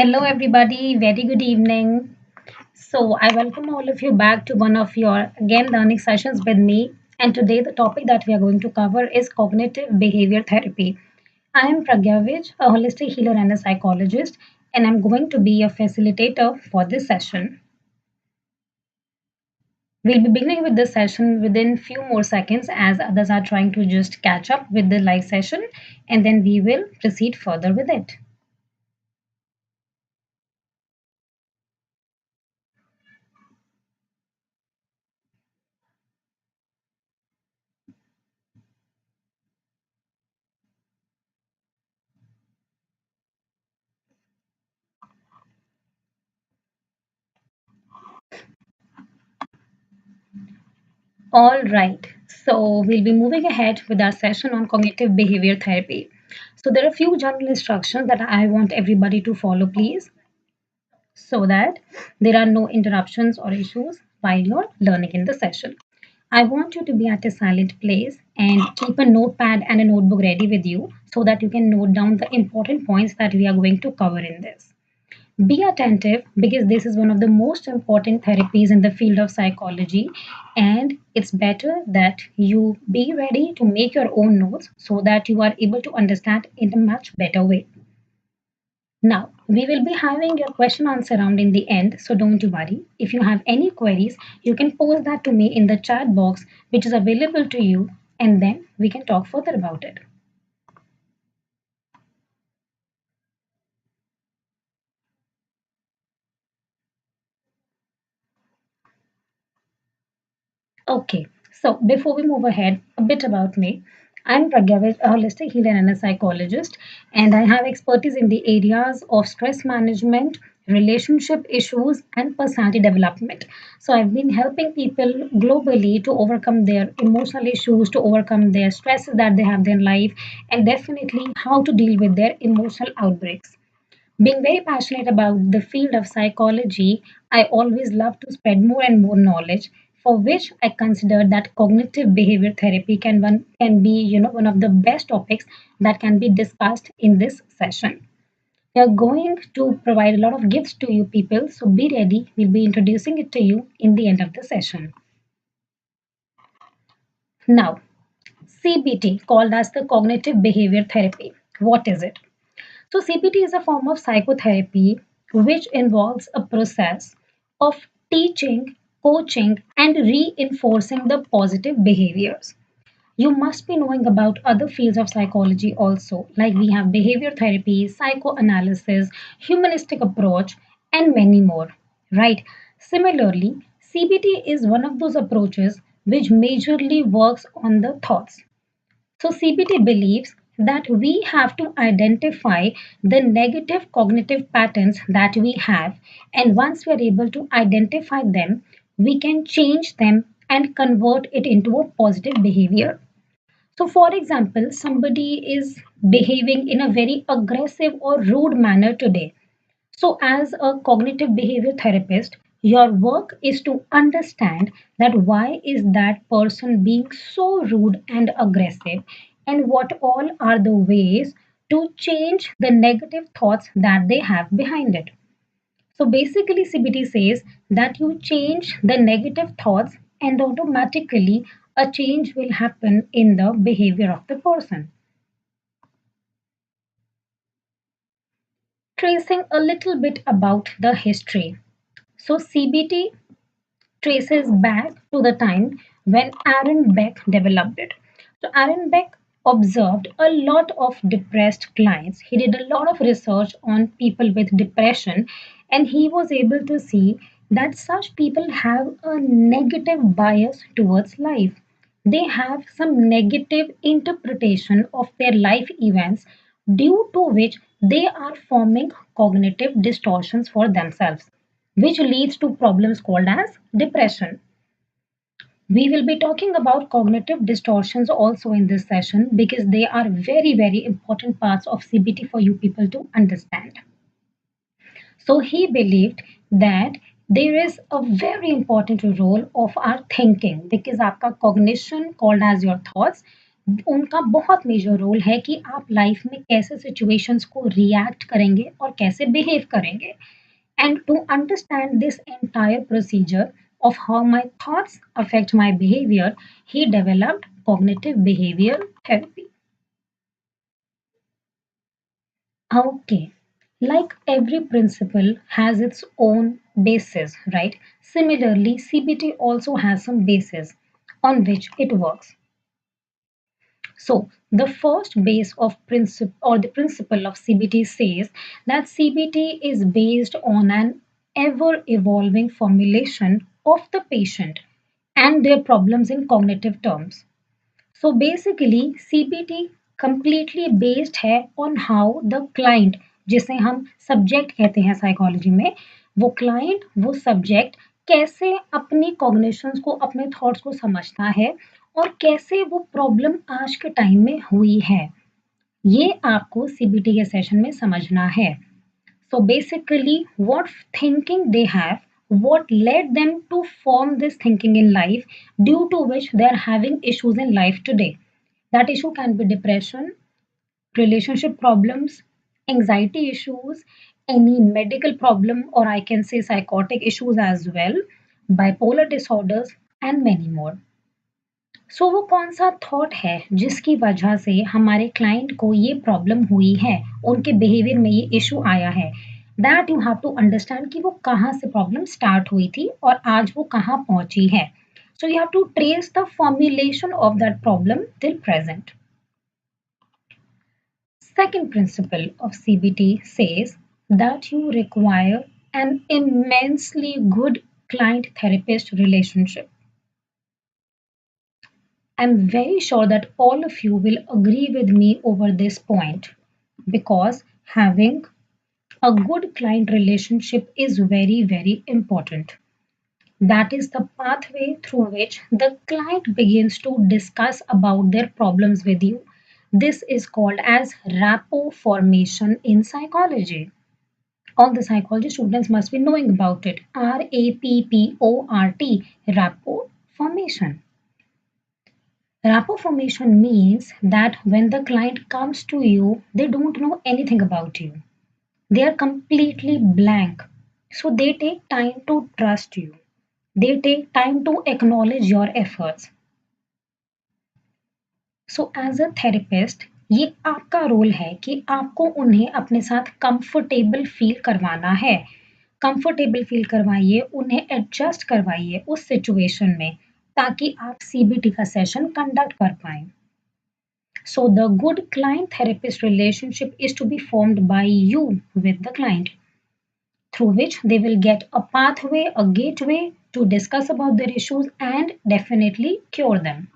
Hello, everybody. Very good evening. So, I welcome all of you back to one of your again learning sessions with me. And today, the topic that we are going to cover is cognitive behavior therapy. I am Pragya.Vijh, a holistic healer and a psychologist, and I'm going to be a facilitator for this session. We'll be beginning with this session within few more seconds as others are trying to just catch up with the live session, and then we will proceed further with it. All right. So we'll be moving ahead with our session on cognitive behavior therapy. So there are a few general instructions that I want everybody to follow, please, so that there are no interruptions or issues while you're learning in the session. I want you to be at a silent place and keep a notepad and a notebook ready with you so that you can note down the important points that we are going to cover in this. Be attentive because this is one of the most important therapies in the field of psychology, and it's better that you be ready to make your own notes so that you are able to understand in a much better way. Now, we will be having your question answer round in the end, so don't you worry. If you have any queries, you can post that to me in the chat box, which is available to you, and then we can talk further about it. Okay, so before we move ahead, a bit about me. I'm Pragya, a holistic healer and a psychologist, and I have expertise in the areas of stress management, relationship issues, and personality development. So I've been helping people globally to overcome their emotional issues, to overcome their stresses that they have in their life, and definitely how to deal with their emotional outbreaks. Being very passionate about the field of psychology, I always love to spread more and more knowledge, for which I consider that cognitive behavior therapy can be one of the best topics that can be discussed in this session. We are going to provide a lot of gifts to you people, so be ready. We'll be introducing it to you in the end of the session. Now, CBT, called as the cognitive behavior therapy. What is it? So, CBT is a form of psychotherapy which involves a process of teaching, coaching, and reinforcing the positive behaviors. You must be knowing about other fields of psychology also, like we have behavior therapy, psychoanalysis, humanistic approach, and many more, right? Similarly, CBT is one of those approaches which majorly works on the thoughts. So, CBT believes that we have to identify the negative cognitive patterns that we have, and once we are able to identify them, we can change them and convert it into a positive behavior. So, for example, somebody is behaving in a very aggressive or rude manner today. So, as a cognitive behavior therapist, your work is to understand that why is that person being so rude and aggressive, and what all are the ways to change the negative thoughts that they have behind it. So basically, CBT says that you change the negative thoughts and automatically a change will happen in the behavior of the person. Tracing a little bit about the history. So CBT traces back to the time when Aaron Beck developed it. So Aaron Beck observed a lot of depressed clients. He did a lot of research on people with depression, and he was able to see that such people have a negative bias towards life. They have some negative interpretation of their life events, due to which they are forming cognitive distortions for themselves, which leads to problems called as depression. We will be talking about cognitive distortions also in this session because they are very, very important parts of CBT for you people to understand. So he believed that there is a very important role of our thinking, because आपका cognition, called as your thoughts, उनका बहुत major role है कि आप life में कैसे situations को react करेंगे और कैसे बिहेव करेंगे. And to understand this entire procedure of how my thoughts affect my behavior, he developed cognitive behavior therapy. Okay, like every principle has its own basis, right? Similarly, CBT also has some basis on which it works. So, the first base of principle or the principle of CBT says that CBT is based on an ever evolving formulation of the patient and their problems in cognitive terms. So basically CBT completely based है on how the client, जिसे हम subject कहते हैं psychology में, वो client वो subject कैसे अपनी कॉग्निशंस को अपने थॉट्स को समझता है और कैसे वो प्रॉब्लम आज के टाइम में हुई है, ये आपको सीबीटी के सेशन में समझना है. So basically, what thinking they have, what led them to form this thinking in life, due to which they are having issues in life today. That issue can be depression, relationship problems, anxiety issues, any medical problem, or I can say psychotic issues as well, bipolar disorders, and many more. सो वो कौन सा thought है जिसकी वजह से हमारे client को ये प्रॉब्लम हुई है, उनके बिहेवियर में ये इशू आया है, that you have to understand कि वो कहाँ से प्रॉब्लम स्टार्ट हुई थी और आज वो कहाँ पहुंची है. So you have to trace the formulation of that problem till present. Second principle of CBT says that you require an immensely good client therapist relationship. I'm very sure that all of you will agree with me over this point because having a good client relationship is very, very important. That is the pathway through which the client begins to discuss about their problems with you. This is called as rapport formation in psychology. All the psychology students must be knowing about it. RAPPORT, rapport formation. Rapport formation means that when the client comes to you, they don't know anything about you. They are completely blank. So they take time to trust you. They take time to acknowledge your efforts. So as a therapist ये आपका role है कि आपको उन्हें अपने साथ comfortable feel करवाना है. कंफर्टेबल फील करवाइए, उन्हें एडजस्ट करवाइए उस सिचुएशन में ताकि आप सीबीटी का सेशन कंडक्ट कर पाएं. So the good client therapist relationship is to be formed by you with the client, through which they will get a pathway, a gateway to discuss about their issues and definitely cure them.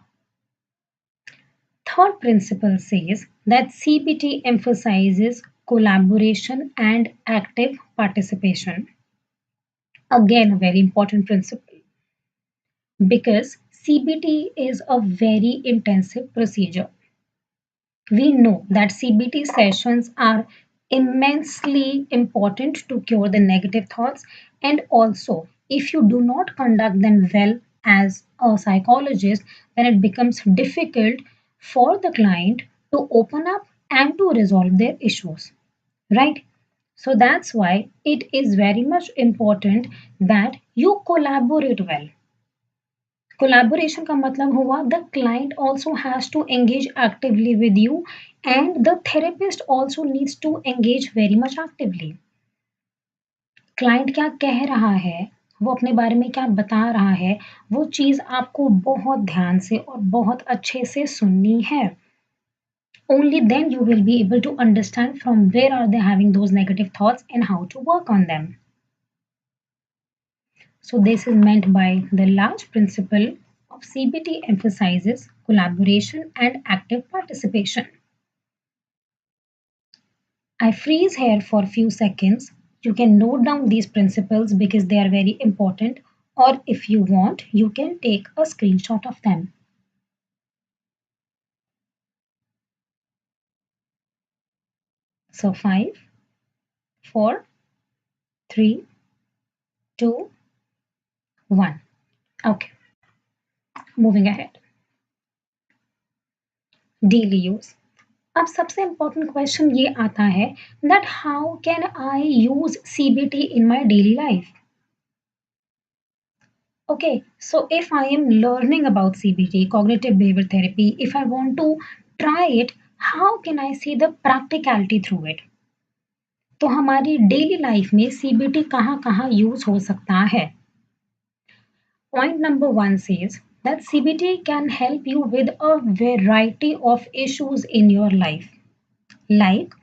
Third principle says that CBT emphasizes collaboration and active participation. Again, a very important principle because CBT is a very intensive procedure. We know that CBT sessions are immensely important to cure the negative thoughts, and also, if you do not conduct them well as a psychologist, then it becomes difficult for the client to open up and to resolve their issues, right? So that's why it is very much important that you collaborate well. Collaboration का मतलब हुआ the client also has to engage actively with you and the therapist also needs to engage very much actively. Client क्या कह रहा है, वो अपने बारे में क्या बता रहा है, वो चीज़ आपको बहुत ध्यान से और बहुत अच्छे से सुननी है. Only then you will be able to understand from where are they having those negative thoughts and how to work on them. So this is meant by the large principle of CBT emphasizes collaboration and active participation. I freeze here for a few seconds. You can note down these principles because they are very important, or if you want, you can take a screenshot of them. So 5, 4, 3, 2, 1. Okay, moving ahead. Daily use. अब सबसे important question ये आता है that how can I use CBT in my daily life? Okay, so if I am learning about CBT, cognitive behavior therapy, if I want to try it, how can I see the practicality through it? तो हमारी daily life में CBT कहाँ कहाँ use हो सकता है? Point number one says that CBT can help you with a variety of issues in your life. Like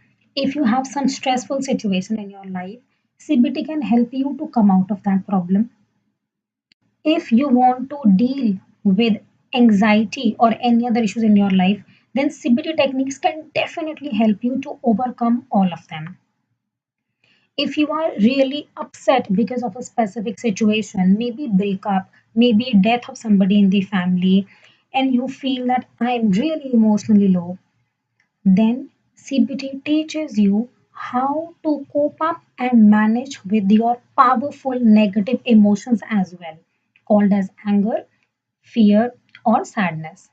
if you have some stressful situation in your life, CBT can help you to come out of that problem. If you want to deal with anxiety or any other issues in your life, then CBT techniques can definitely help you to overcome all of them. If you are really upset because of a specific situation, maybe breakup, maybe death of somebody in the family, and you feel that I am really emotionally low, then CBT teaches you how to cope up and manage with your powerful negative emotions as well, called as anger, fear, or sadness.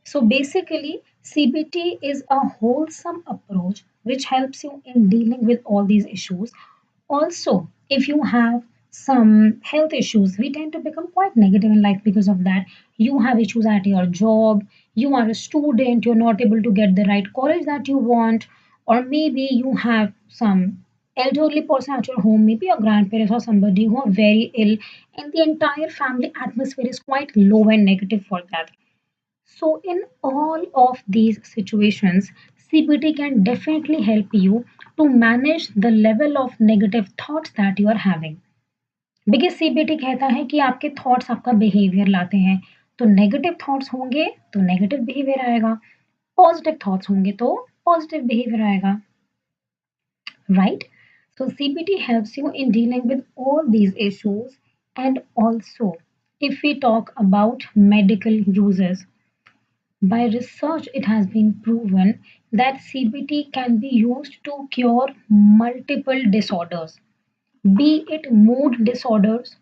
So basically, CBT is a wholesome approach which helps you in dealing with all these issues. Also, if you have some health issues, we tend to become quite negative in life because of that. You have issues at your job, you are a student, you're not able to get the right college that you want, or maybe you have some elderly person at your home, maybe your grandparents or somebody who are very ill, and the entire family atmosphere is quite low and negative for that. So, in all of these situations, CBT can definitely help you to manage the level of negative thoughts that you are having. Because CBT कहता है कि आपके thoughts आपका behaviour लाते हैं, तो negative thoughts होंगे तो negative behaviour आएगा, पॉजिटिव थॉट्स होंगे तो पॉजिटिव बिहेवियर आएगा, right? So CBT helps you in dealing with all these issues. And also, if we talk about medical uses, by research, it has been proven that CBT can be used to cure multiple disorders, be it mood disorders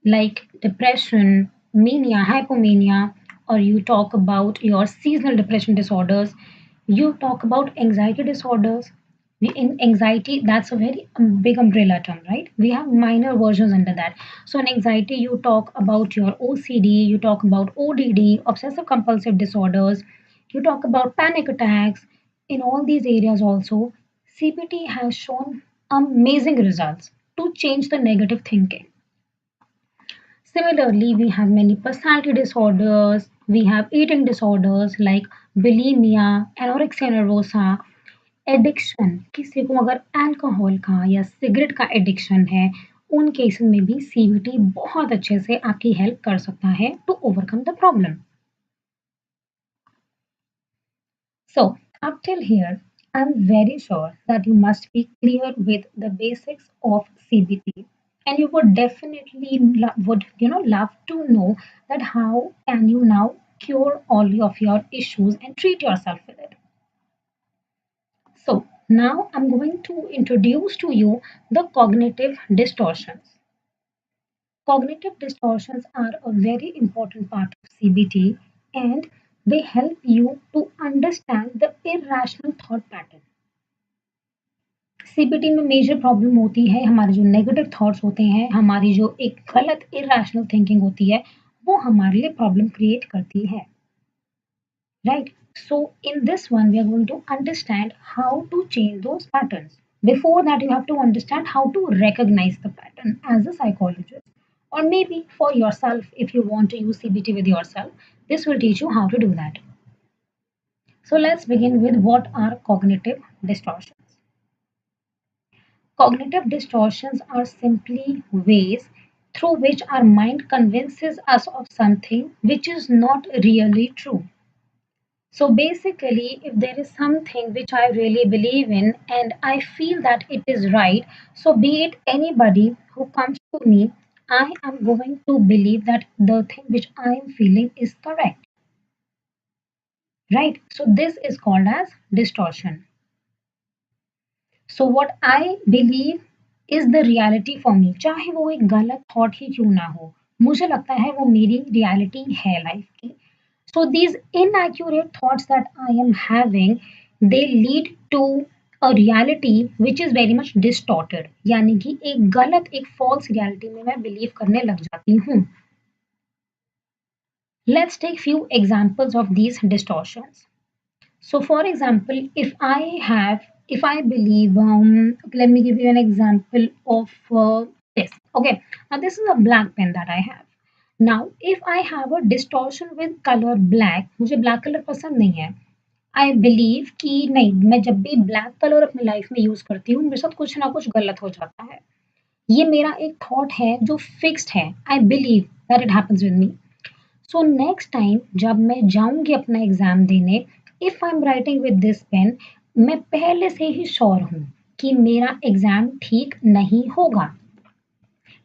like depression, mania, hypomania, or you talk about your seasonal depression disorders, you talk about anxiety disorders. In anxiety, that's a very big umbrella term, right? We have minor versions under that. So in anxiety, you talk about your OCD, you talk about ODD, obsessive compulsive disorders, you talk about panic attacks. In all these areas also, CBT has shown amazing results to change the negative thinking. Similarly, we have many personality disorders, we have eating disorders like bulimia, anorexia nervosa, addiction, किसी को अगर alcohol का या cigarette का addiction है, उन cases में भी सीबीटी बहुत अच्छे से आपकी हेल्प कर सकता है to overcome the problem. So, up till here, I'm very sure that you must be clear with the basics of CBT, and you would definitely love to know that how can you now cure all of your issues and treat yourself with it. So, now I'm going to introduce to you the cognitive distortions. Cognitive distortions are a very important part of CBT, and they help you to understand the irrational thought pattern. CBT में major problem होती है हमारे जो negative thoughts होते हैं, हमारी जो एक गलत इरेशनल थिंकिंग होती है, वो हमारे लिए प्रॉब्लम क्रिएट करती है, right? So in this one we are going to understand how to change those patterns. Before that, you have to understand how to recognize the pattern as a psychologist, or maybe for yourself. If you want to use CBT with yourself, this will teach you how to do that. So let's begin with what are cognitive distortions. Cognitive distortions are simply ways through which our mind convinces us of something which is not really true. So basically, if there is something which I really believe in and I feel that it is right, so be it anybody who comes to me, I am going to believe that the thing which I am feeling is correct. Right? So this is called as distortion. So what I believe is the reality for me. चाहे वो एक गलत thought ही क्यों ना हो, मुझे लगता है वो मेरी रियलिटी है लाइफ की. So these inaccurate thoughts that I am having, they lead to a reality which is very much distorted. यानी कि एक गलत, एक false reality में मैं believe करने लग जाती हूँ. Let's take few examples of these distortions. So, for example, if I believe, let me give you an example of this. Okay, now this is a black pen that I have. Now, if I have a distortion with color black, मुझे black color पसंद नहीं है. I believe कि नहीं, मैं जब भी black color अपनी लाइफ में यूज करती हूँ मेरे साथ कुछ ना कुछ गलत हो जाता है. ये मेरा एक थॉट है जो फिक्स्ड है. I believe that it happens with me. So next time जब मैं जाऊंगी अपना एग्जाम देने, if I am writing with this pen, मैं पहले से ही श्योर हूं कि मेरा एग्जाम ठीक नहीं होगा.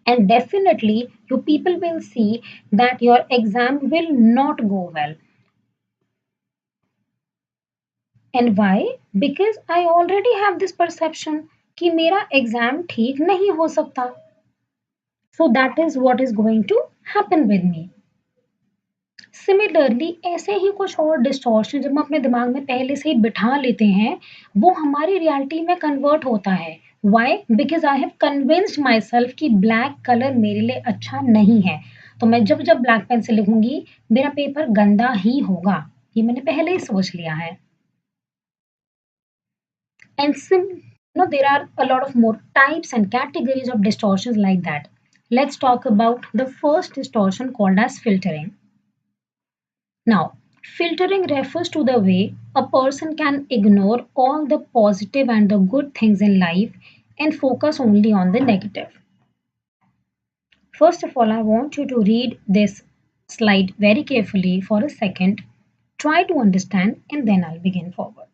And definitely you people will see that your exam will not go well. And why? Because I already have this perception कि मेरा एग्जाम ठीक नहीं हो सकता. So that is what is going to happen with me. Similarly ऐसे ही कुछ और डिस्टॉर्शन जब हम अपने दिमाग में पहले से ही बिठा लेते हैं, वो हमारी रियलिटी में कन्वर्ट होता है. Why? Because I have convinced my self कि ब्लैक कलर मेरे लिए अच्छा नहीं है. तो मैं जब जब ब्लैक पेन से लिखूंगी मेरा पेपर गंदा ही होगा. ये मैंने पहले ही सोच लिया है. And there are a lot of more types and categories of distortions like that. Let's talk about the first distortion called as filtering. Now, filtering refers to the way a person can ignore all the positive and the good things in life and focus only on the negative. First of all, I want you to read this slide very carefully for a second. Try to understand and then I'll begin forward.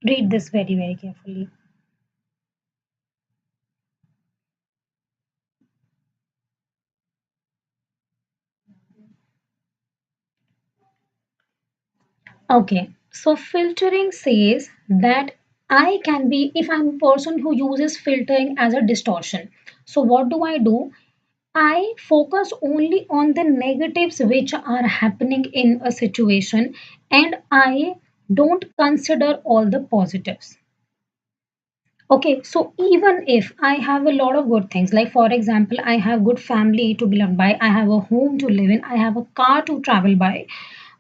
Read this very, very carefully. Okay, so filtering says that I can be, if I'm a person who uses filtering as a distortion. So, what do? I focus only on the negatives which are happening in a situation and I don't consider all the positives. Okay, so even if I have a lot of good things, like for example, I have good family to be loved by, I have a home to live in, I have a car to travel by,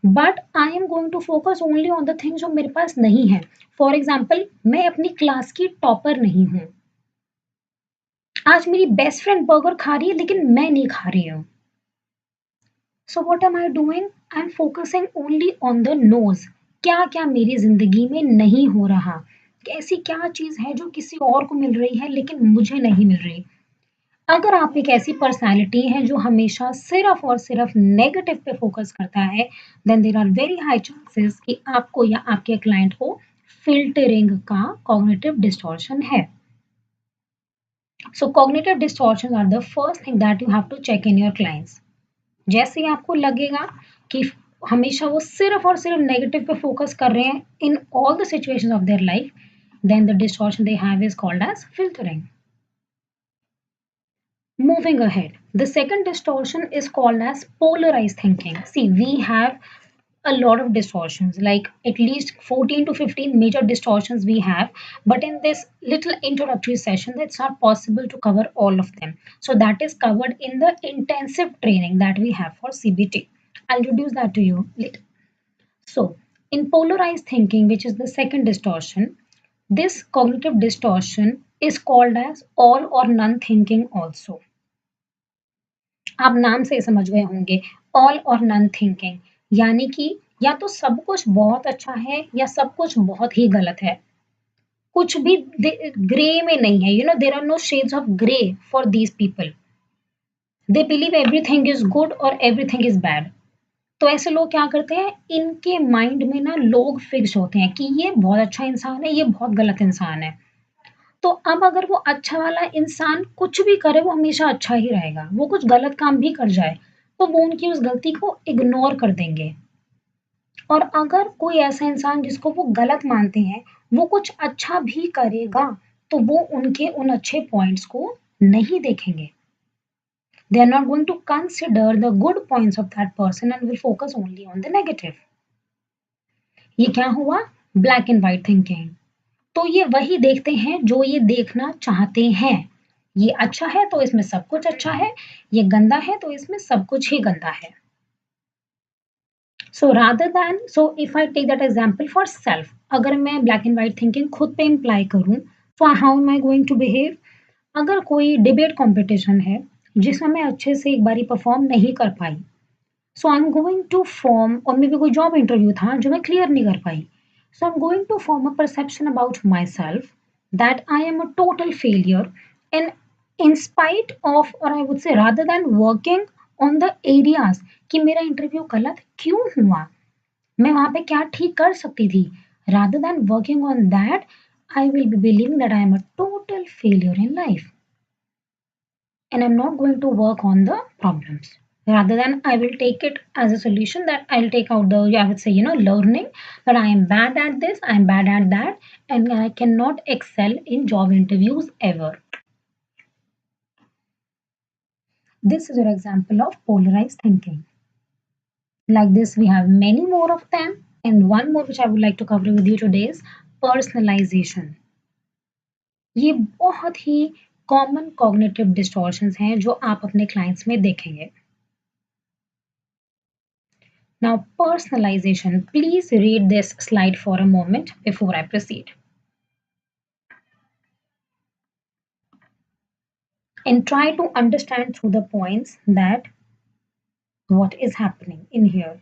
but I am going to focus only on the things जो मेरे पास नहीं है. For example, मैं अपनी class की topper नहीं हूँ. आज मेरी बेस्ट फ्रेंड बर्गर खा रही है लेकिन मैं नहीं खा रही हूँ. So what am I doing? I'm focusing only on the no's. क्या क्या मेरी जिंदगी में नहीं हो रहा, ऐसी क्या चीज है जो किसी और को मिल रही है लेकिन मुझे नहीं मिल रही. अगर आप एक ऐसी पर्सनालिटी हैं जो हमेशा सिर्फ और सिर्फ नेगेटिव पे फोकस करता है, then there are very high chances कि आपको या आपके क्लाइंट को फिल्टरिंग का कॉग्निटिव डिस्टॉर्शन है. So cognitive distortion are the first thing that you have to check in your clients. जैसे ही आपको लगेगा कि हमेशा वो सिर्फ और सिर्फ नेगेटिव पे फोकस कर रहे हैं in all the situations of their life, then the distortion they have is called as filtering. Moving ahead, the second distortion is called as polarized thinking. See, we have a lot of distortions, like at least 14 to 15 major distortions we have, but in this little introductory session it's not possible to cover all of them. So that is covered in the intensive training that we have for CBT. I'll introduce that to you later. So in polarized thinking, which is the second distortion, this cognitive distortion is called as all or none thinking also. आप नाम से समझ गए होंगे, all और none thinking, यानी कि या तो सब कुछ बहुत अच्छा है या सब कुछ बहुत ही गलत है. कुछ भी ग्रे में नहीं है. There are no shades of grey for these people. They believe everything is good और एवरीथिंग इज बैड. तो ऐसे लोग क्या करते हैं, इनके माइंड में ना लोग फिक्स होते हैं कि ये बहुत अच्छा इंसान है, ये बहुत गलत इंसान है. तो अब अगर वो अच्छा वाला इंसान कुछ भी करे वो हमेशा अच्छा ही रहेगा, वो कुछ गलत काम भी कर जाए तो वो उनकी उस गलती को इग्नोर कर देंगे. और अगर कोई ऐसा इंसान जिसको वो गलत मानते हैं वो कुछ अच्छा भी करेगा तो वो उनके उन अच्छे पॉइंट्स को नहीं देखेंगे. They are not going to consider the good points of that person and will focus only on the negative. ये क्या हुआ? Black and white thinking. तो ये वही देखते हैं जो ये देखना चाहते हैं. ये अच्छा है तो इसमें सब कुछ अच्छा है, ये गंदा है तो इसमें सब कुछ ही गंदा है. So rather than, so if I take that example for self, अगर मैं ब्लैक एंड व्हाइट थिंकिंग खुद पे इम्प्लाई करूं, तो how am I going to behave? अगर कोई डिबेट कंपटीशन है जिसमें मैं अच्छे से एक बारी परफॉर्म नहीं कर पाई, so I am going to form, और मे बी कोई जॉब इंटरव्यू था जो मैं क्लियर नहीं कर पाई, so I am going to form a perception about myself that I am a total failure, and in spite of, और I would say rather than working on the areas कि मेरा interview गलत क्यों हुआ, मैं वहां पे क्या ठीक कर सकती थी, rather than working on that, I will be believing that I am a total failure in life, and I'm not going to work on the problems. Rather than I will take it as a solution, that I'll take out the, I would say, learning that I am bad at this, I am bad at that, and I cannot excel in job interviews ever. This is your example of polarized thinking. Like this, we have many more of them, and one more which I would like to cover with you today is personalization. ये बहुत ही common cognitive distortions हैं जो आप अपने clients में देखेंगे. Now, personalization. Please read this slide for a moment before I proceed. And try to understand through the points that what is happening in here.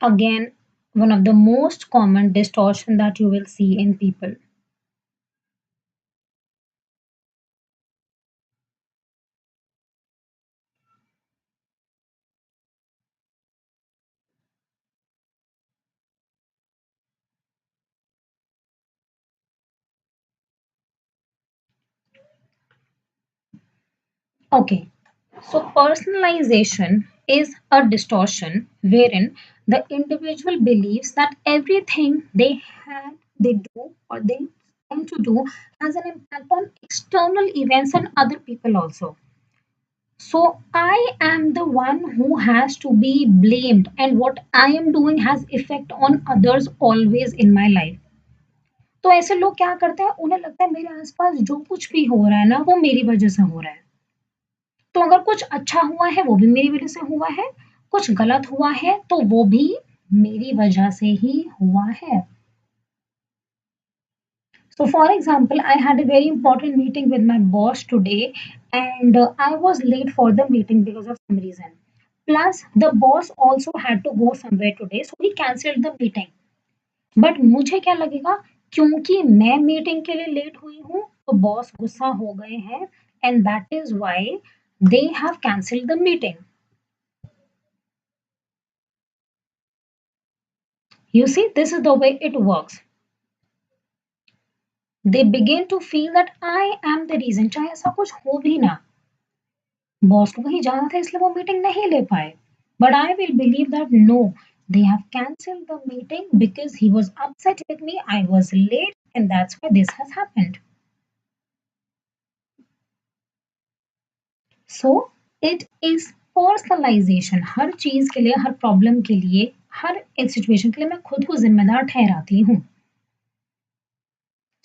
Again, one of the most common distortion that you will see in people. Okay, so personalization is a distortion wherein the individual believes that everything they have, they do, or they tend to do has an impact on external events and other people also. So I am the one who has to be blamed, and what I am doing has effect on others always in my life. तो ऐसे लोग क्या करते हैं, उन्हें लगता है मेरे आसपास जो कुछ भी हो रहा है ना वो मेरी वजह से हो रहा है. तो अगर कुछ अच्छा हुआ है वो भी मेरी वजह से हुआ है, कुछ गलत हुआ है तो वो भी मेरी वजह से ही हुआ है. So for example, I had a very important meeting with my boss today, and I was late for the meeting because of some reason. Plus, the boss also had to go somewhere today, so he cancelled the meeting. But मुझे क्या लगेगा, क्योंकि मैं meeting के लिए late हुई हूँ तो बॉस गुस्सा हो गए हैं, and that is why they have cancelled the meeting. You see, this is the way it works. They begin to feel that I am the reason, चाहे ऐसा कुछ हो भी ना, बॉस को कहीं जाना था इसलिए वो मीटिंग नहीं ले पाए. But I will believe that no, they have cancelled the meeting because he was upset with me, I was late, and that's why this has happened. So it is personalization. हर चीज के लिए, हर problem के लिए, हर situation के लिए मैं खुद को जिम्मेदार ठहराती हूँ.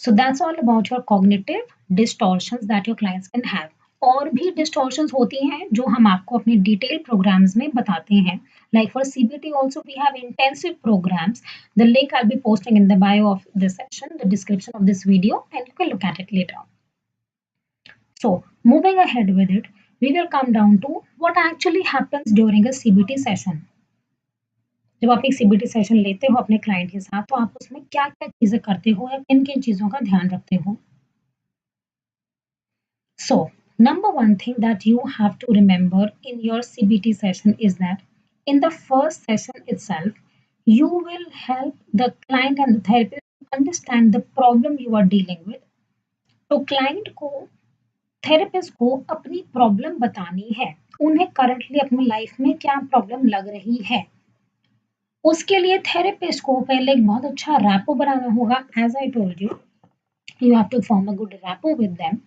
So that's all about your cognitive distortions that your clients can have. और भी distortions होती हैं जो हम आपको अपने detailed programs में बताते हैं. Like for CBT also we have intensive programs. The link I'll be posting in the bio of this section, the description of this video, and you can look at it later. So moving ahead with it, we will come down to what actually happens during a CBT session. जब आप एक CBT session लेते हो अपने client के साथ, तो आप उसमें क्या-क्या चीज़ें करते हो या किन-किन चीज़ों का ध्यान रखते हो? So, number one thing that you have to remember in your CBT session is that in the first session itself, You will help the client and the therapist to understand the problem you are dealing with. तो client को therapist को अपनी problem बतानी है, उन्हें currently अपनी life में क्या प्रॉब्लम लग रही है। उसके लिए थेरेपिस्ट को पहले एक बहुत अच्छा रैपो बनाना होगा। As I told you, you have to form a good rapport with them,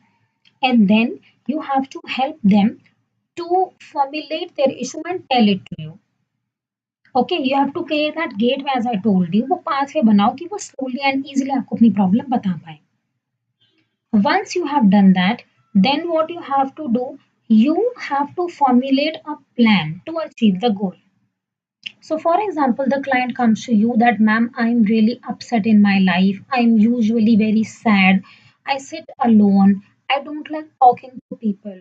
and then you have to help them to formulate their issue and tell it to you. Okay, you have to create that gateway as I told you, वो pathway बनाओ कि वो slowly and easily आपको अपनी problem बता पाए। Once you have done that, then what you have to do, you have to formulate a plan to achieve the goal. So, for example, the client comes to you that, ma'am, I'm really upset in my life. I'm usually very sad. I sit alone. I don't like talking to people.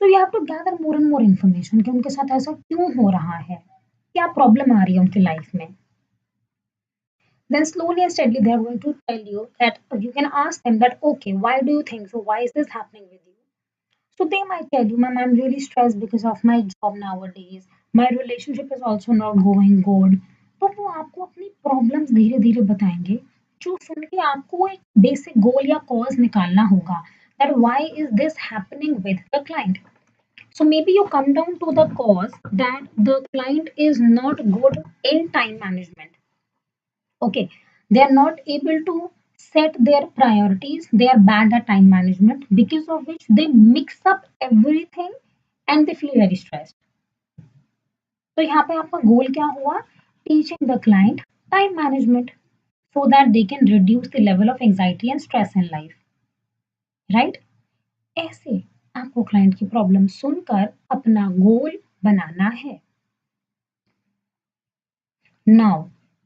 So, you have to gather more and more information कि उनके साथ ऐसा क्यों हो रहा है, क्या problem आ रही है उनकी लाइफ में। Then slowly and steadily they are going to tell you that you can ask them that, okay, why do you think so? Why is this happening with you? So they might tell you, ma'am, I'm really stressed because of my job nowadays. My relationship is also not going good. तो वो आपको अपनी problems धीरे धीरे बताएंगे, जो सुन के आपको एक बेसिक गोल या कॉज निकालना होगा that why is this happening with the client. So maybe you come down to the cause that the client is not good in time management. Okay, they are not able to set their priorities, they are bad at time management, because of which they mix up everything and they feel very stressed. तो यहाँ पे आपका गोल क्या हुआ, teaching the client time management so that they can reduce the level of anxiety and stress in life, right? ऐसे आपको client की problem सुनकर अपना गोल बनाना है। Now,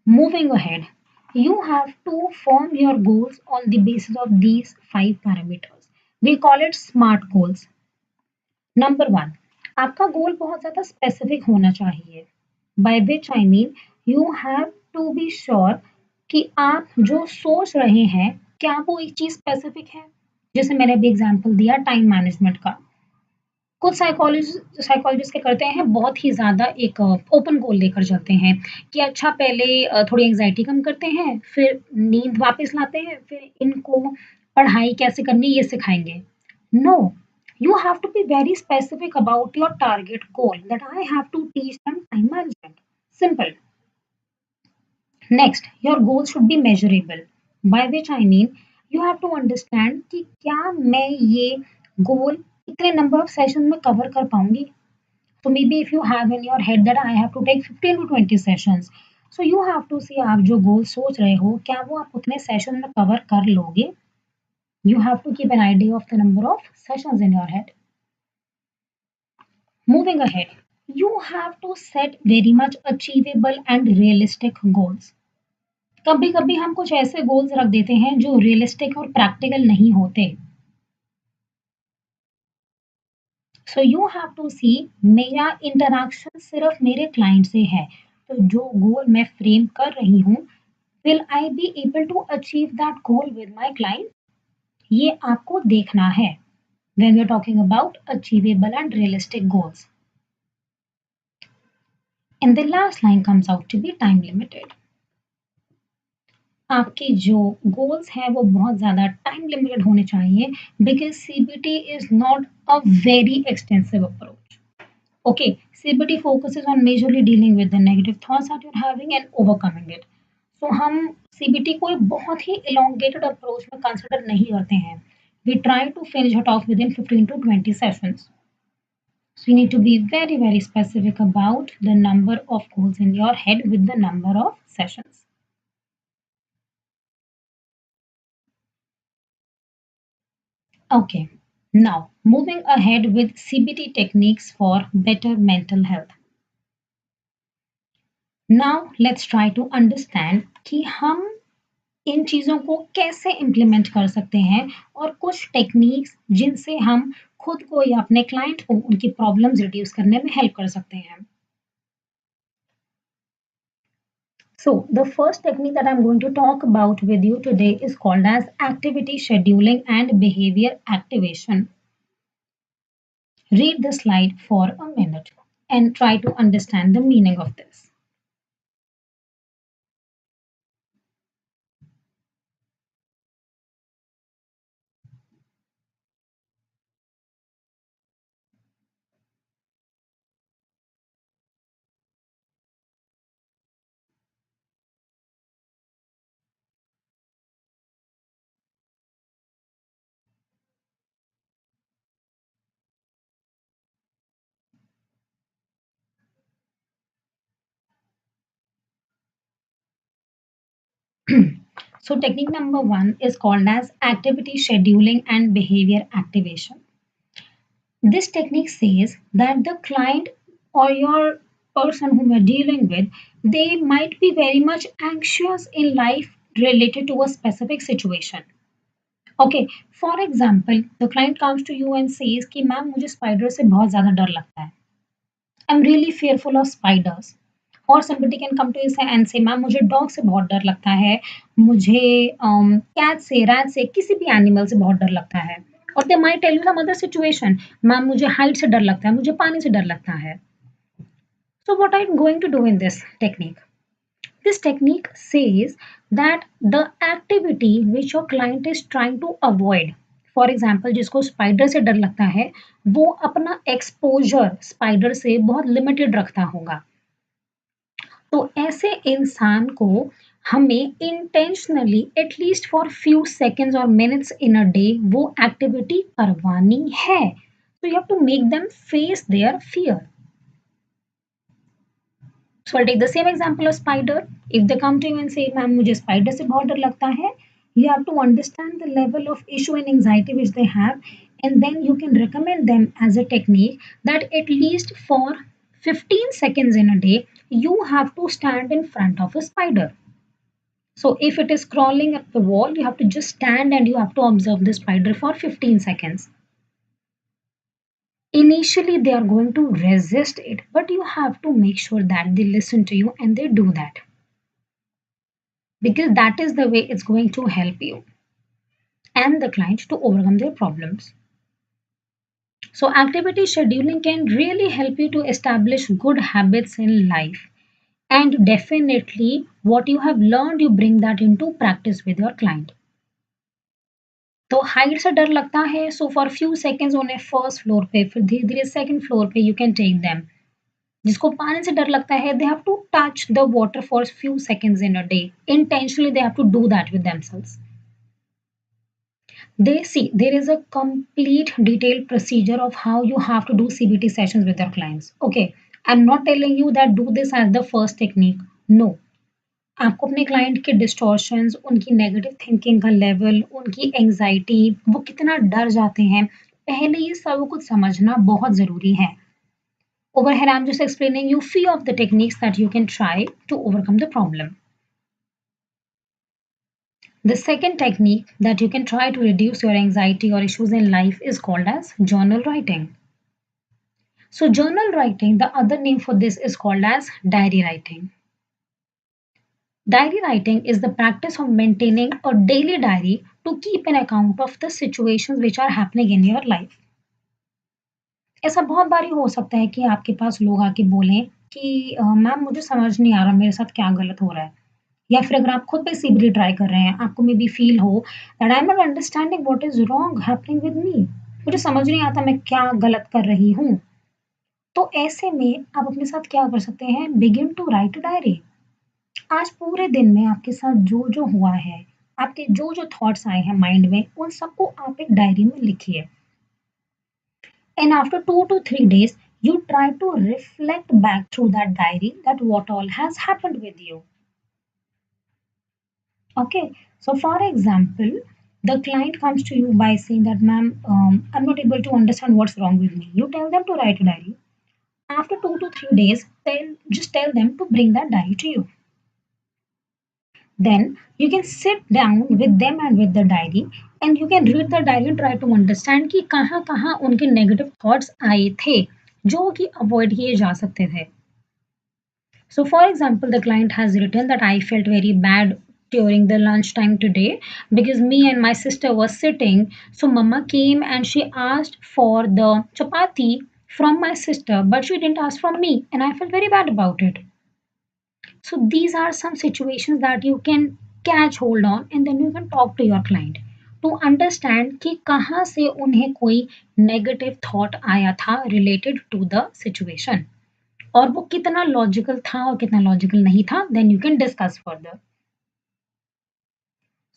moving ahead, you have to form your goals on the basis of these 5 parameters. We call it SMART goals. Number 1, आपका गोल बहुत ज़्यादा specific होना चाहिए। By which I mean, you have to be sure कि आप जो सोच रहे हैं क्या वो एक चीज़ स्पेसिफिक है। जैसे मैंने अभी एग्जांपल दिया टाइम मैनेजमेंट का। कुछ साइकोलॉजिस्ट क्या करते हैं, बहुत ही ज़्यादा एक ओपन गोल लेकर चलते हैं कि अच्छा पहले थोड़ी एंग्जायटी कम करते हैं, फिर नींद वापस लाते हैं, फिर इनको पढ़ाई कैसे करनी ये सिखाएंगे। No, you have to be very specific about your target goal that I have to teach them time management. Simple. Next, your goal should be measurable. By which I mean, you have to understand कि क्या मैं ये goal इतने number of sessions में cover कर पाऊंगी। So maybe if you have in your head that I have to take 15 to 20 sessions, so you have to see आप जो goal सोच रहे हो क्या वो आप उतने session में cover कर लोगे। You have to keep an idea of the number of sessions in your head. Moving ahead, you have to set very much achievable and realistic goals. कभी कभी हम कुछ ऐसे गोल्स रख देते हैं जो रियलिस्टिक और प्रैक्टिकल नहीं होते। सो यू हैव टू सी मेरा इंटरैक्शन सिर्फ मेरे क्लाइंट से है, तो जो गोल मैं फ्रेम कर रही हूँ, will I be able to achieve that goal with my client, ये आपको देखना है when we are talking about achievable and realistic goals. And the last line comes out to be time limited. आपके जो goals हैं वो बहुत ज़्यादा टाइम लिमिटेड होने चाहिए, because CBT is not a very extensive approach. Okay, CBT focuses on majorly dealing with the negative thoughts that you are having and overcoming it. So हम CBT को एक बहुत ही इलोंगेटेड अप्रोच में consider नहीं करते हैं। We try to finish it off within 15 to 20 sessions. So you need to be very, very specific about the number of goals in your head with the number of sessions. Okay, now moving ahead with CBT techniques for better mental health. Now let's try to understand कि हम इन चीज़ों को कैसे implement कर सकते हैं और कुछ टेक्निक्स जिनसे हम खुद को या अपने क्लाइंट को उनकी प्रॉब्लम्स रिड्यूस करने में हेल्प कर सकते हैं। So the first technique that I'm going to talk about with you today is called as activity scheduling and behavior activation. Read the slide for a minute and try to understand the meaning of this. So technique number one is called as activity scheduling and behavior activation. This technique says that the client or your person whom you're dealing with, they might be very much anxious in life related to a specific situation. Okay, for example, the client comes to you and says कि ma'am मुझे spider से बहुत ज़्यादा डर लगता है. I'm really fearful of spiders. Or somebody can come to you and say ma'am मुझे dog से बहुत डर लगता है, मुझे कैट से, रैट से, किसी भी एनिमल से बहुत डर लगता है. और they might tell you some other situation, ma'am मुझे हाइट से डर लगता है, मुझे पानी से डर लगता है. So what I'm going to do in this technique? This technique says that the activity which your client is trying to avoid, for example जिसको स्पाइडर से डर लगता है, वो अपना एक्सपोजर स्पाइडर से बहुत लिमिटेड रखता होगा. तो ऐसे इंसान को हमें intentionally at least for few seconds और मिनट्स इन अ डे वो एक्टिविटी करवानी है. So you have to make them face their fear. So I'll take the same example of spider. If they come to you and say, "Ma'am, मुझे spider से बहुत डर लगता है," you have to understand the level of issue and anxiety which they have, and then you can recommend them as a technique that at least for 15 seconds in a day, you have to stand in front of a spider. So if it is crawling up the wall, you have to just stand and you have to observe the spider for 15 seconds. Initially, they are going to resist it, but you have to make sure that they listen to you and they do that. Because that is the way it's going to help you and the client to overcome their problems. So, activity scheduling can really help you to establish good habits in life. And definitely, what you have learned, you bring that into practice with your client. तो height से डर लगता है, so for few seconds उन्हें first floor पे, फिर धीरे धीरे सेकंड फ्लोर पे यू कैन टेक देम. जिसको पानी से डर लगता है, they have to touch the water for few seconds in a day. Intentionally they have to do that with themselves. They see there is a complete detailed procedure of how you have to do CBT sessions with your clients. Okay, I'm not telling you that do this as the first technique. No, आपको अपने client के distortions, उनकी negative thinking का level, उनकी anxiety, वो कितना डर जाते हैं, पहले ये सब कुछ समझना बहुत ज़रूरी है. Over here, I'm just explaining you few of the techniques that you can try to overcome the problem. The second technique that you can try to reduce your anxiety or issues in life is called as journal writing. So journal writing, the other name for this is called as diary writing. Diary writing is the practice of maintaining a daily diary to keep an account of the situations which are happening in your life. ऐसा बहुत बारी हो सकता है कि आपके पास लोग आके बोलें कि मैम मुझे समझ नहीं आ रहा मेरे साथ क्या गलत हो रहा है. या फिर अगर आप खुद पे सीबीटी ट्राई कर रहे हैं, आपको मे बी फील हो that I am not understanding what is wrong happening with me, मुझे समझ नहीं आता मैं क्या गलत कर रही हूँ. तो ऐसे में आप अपने साथ क्या कर सकते हैं, बिगिन टू राइट डायरी. आज पूरे दिन में आपके साथ जो जो हुआ है, आपके जो जो थॉट्स आए हैं माइंड में, उन सबको आप एक डायरी में लिखिए. And after 2 to 3 days you try to reflect back through that diary that what all has happened with you. Okay, so for example, the client comes to you by saying that ma'am, I'm not able to understand what's wrong with me. You tell them to write a diary. After 2 to 3 days, just tell them to bring that diary to you. Then you can sit down with them and with the diary and you can read the diary and try to understand कि कहाँ कहाँ उनके negative thoughts आए थे जो कि avoid किए जा सकते थे. So for example, the client has written that I felt very bad during the lunchtime today because me and my sister were sitting. So mama came and she asked for the chapati from my sister, but she didn't ask from me and I felt very bad about it. So these are some situations that you can catch hold on and then you can talk to your client to understand कि कहाँ से उन्हें कोई negative thought आया था related to the situation और वो कितना लॉजिकल था और कितना लॉजिकल नहीं था, then you can discuss further.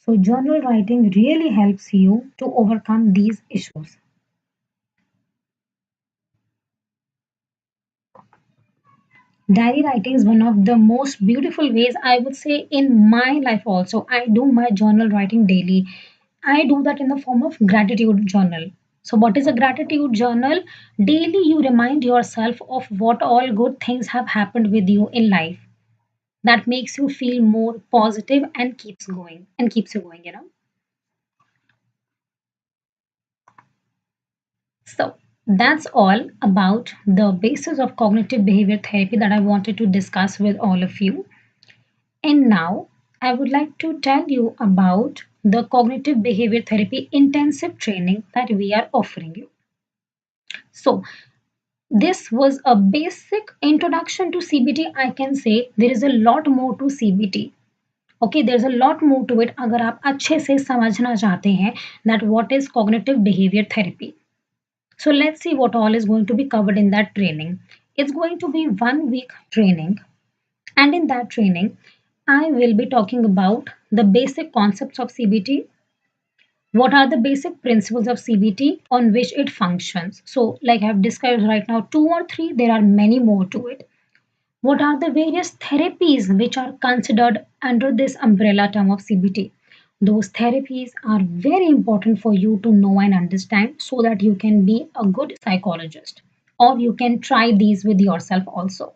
So journal writing really helps you to overcome these issues. Diary writing is one of the most beautiful ways, I would say, in my life also. I do my journal writing daily. I do that in the form of gratitude journal. So, what is a gratitude journal? Daily, you remind yourself of what all good things have happened with you in life that makes you feel more positive and keeps you going. So, that's all about the basis of cognitive behavior therapy that I wanted to discuss with all of you. And now I would like to tell you about the cognitive behavior therapy intensive training that we are offering you. So, this was a basic introduction to CBT. I can say there is a lot more to CBT. Okay, there's a lot more to it अगर आप अच्छे से समझना चाहते हैं that what is cognitive behavior therapy. So let's see what all is going to be covered in that training. It's going to be 1 week training, and in that training, I will be talking about the basic concepts of CBT. What are the basic principles of CBT on which it functions? So, like I've described right now, two or three, there are many more to it. What are the various therapies which are considered under this umbrella term of CBT? Those therapies are very important for you to know and understand so that you can be a good psychologist, or you can try these with yourself also.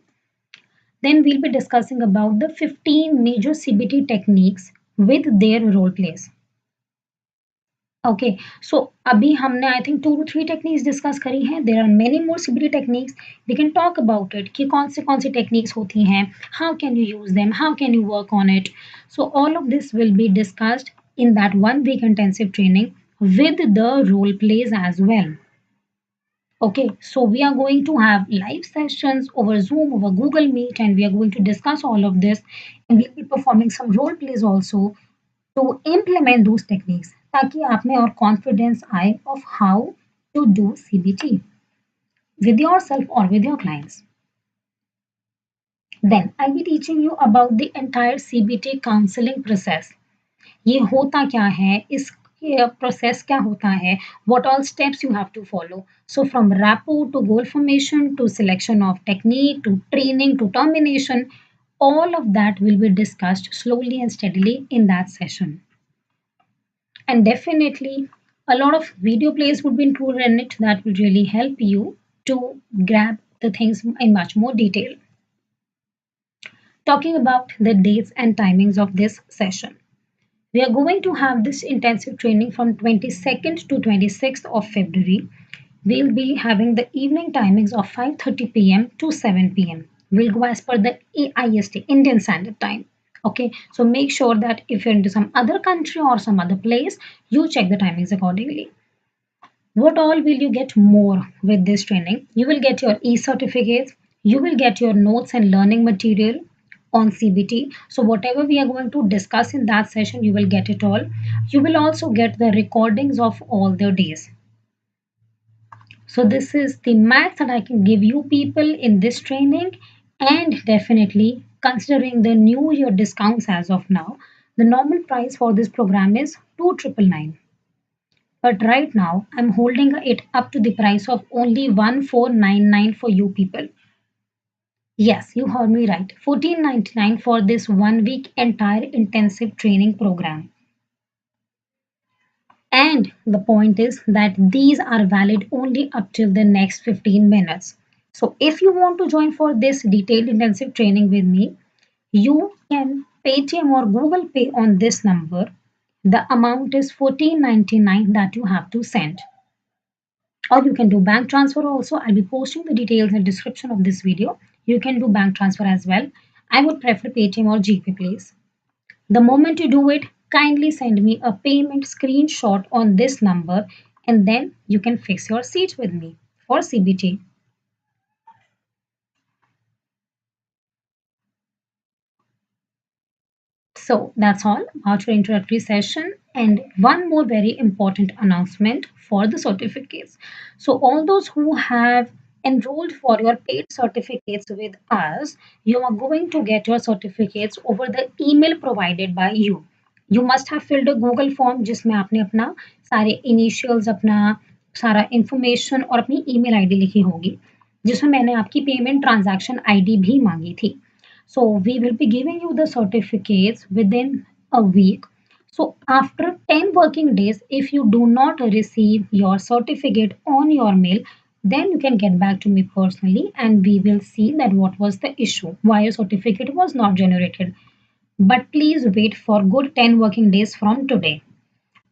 Then we'll be discussing about the 15 major CBT techniques with their role plays. Okay so अभी हमने I think 2 to 3 techniques discuss करी हैं. There are many more CBT techniques. We can talk about it कि कौन सी techniques होती हैं, how can you use them, how can you work on it. So all of this will be discussed in that 1 week intensive training with the role plays as well. Okay, so we are going to have live sessions over Zoom, over Google Meet, and we are going to discuss all of this. And we'll be performing some role plays also to implement those techniques ताकि आप में और confidence आए of how to do CBT with yourself or with your clients. Then I'll be teaching you about the entire CBT counseling process. ये होता क्या है, इस process क्या होता है, what all steps you have to follow. So from rapport to goal formation to selection of technique to training to termination, all of that will be discussed slowly and steadily in that session. And definitely a lot of video plays would be included in it that will really help you to grab the things in much more detail. Talking about the dates and timings of this session. We are going to have this intensive training from 22nd to 26th of February. We'll be having the evening timings of 5:30 p.m. to 7 p.m. We'll go as per the IST, Indian Standard Time. Okay, so make sure that if you're into some other country or some other place, you check the timings accordingly. What all will you get more with this training? You will get your e-certificates, you will get your notes and learning material on CBT. So whatever we are going to discuss in that session, you will get it all. You will also get the recordings of all the days. So this is the max that I can give you people in this training, and definitely considering the new year discounts as of now, the normal price for this program is 2,999. But right now I'm holding it up to the price of only 1,499 for you people. Yes, you heard me right. 1,499 for this 1 week entire intensive training program. And the point is that these are valid only up till the next 15 minutes. So if you want to join for this detailed intensive training with me, you can Paytm or Google Pay on this number. The amount is 1,499 that you have to send. Or you can do bank transfer also. I'll be posting the details in the description of this video. You can do bank transfer as well. I would prefer Paytm or GP please. The moment you do it, kindly send me a payment screenshot on this number, and then you can fix your seat with me for CBT. So that's all about your introductory session, and one more very important announcement for the certificates. So all those who have enrolled for your paid certificates with us, you are going to get your certificates over the email provided by you. You must have filled a Google form जिसमें आपने अपना सारे initials, अपना सारा information और अपनी email ID लिखी होगी. जिसमें मैंने आपकी पेमेंट ट्रांजैक्शन आईडी भी मांगी थी. So we will be giving you the certificates within a week. So after 10 working days, if you do not receive your certificate on your mail, then you can get back to me personally and we will see that what was the issue, why your certificate was not generated. But please wait for good 10 working days from today.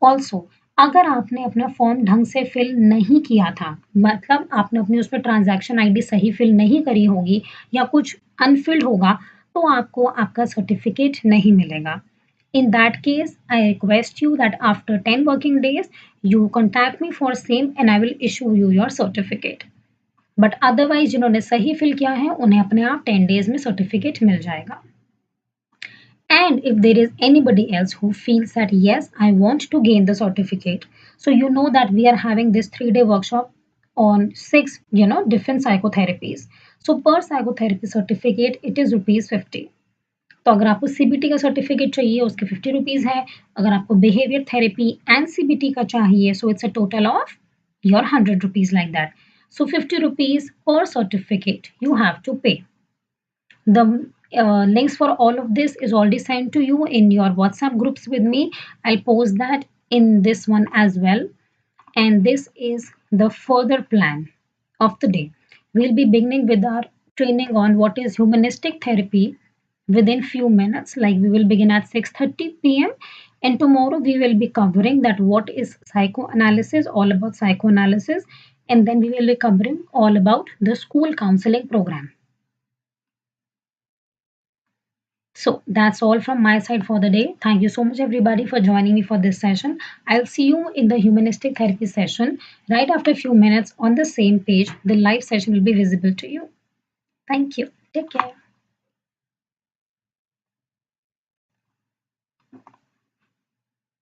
Also अगर आपने अपना form ढंग से fill नहीं किया था, मतलब आपने अपनी उसमें ट्रांजैक्शन आईडी सही फिल नहीं करी होगी या कुछ अनफिल्ड होगा, तो आपको आपका सर्टिफिकेट नहीं मिलेगा. In that case, I request you that after 10 working days, you contact me for same and I will issue you your certificate. But otherwise जिन्होंने सही फिल किया है उन्हें अपने आप 10 days में सर्टिफिकेट मिल जाएगा. And if there is anybody else who feels that yes, I want to gain the certificate, so you know that we are having this 3-day workshop on 6 different psychotherapies. So per psychotherapy certificate it is ₹50. तो अगर आपको CBT का certificate चाहिए उसके ₹50 है. अगर आपको behaviour therapy and CBT का चाहिए so it's a total of your ₹100 like that. So ₹50 per certificate you have to pay. The links for all of this is already sent to you in your WhatsApp groups with me. I'll post that in this one as well. And this is the further plan of the day. We'll be beginning with our training on what is humanistic therapy within few minutes. Like we will begin at 6:30 p.m. and tomorrow we will be covering that what is psychoanalysis, all about psychoanalysis, and then we will be covering all about the school counseling program. So that's all from my side for the day. Thank you so much everybody for joining me for this session. I'll see you in the humanistic therapy session right after a few minutes on the same page. The live session will be visible to you. Thank you. Take care.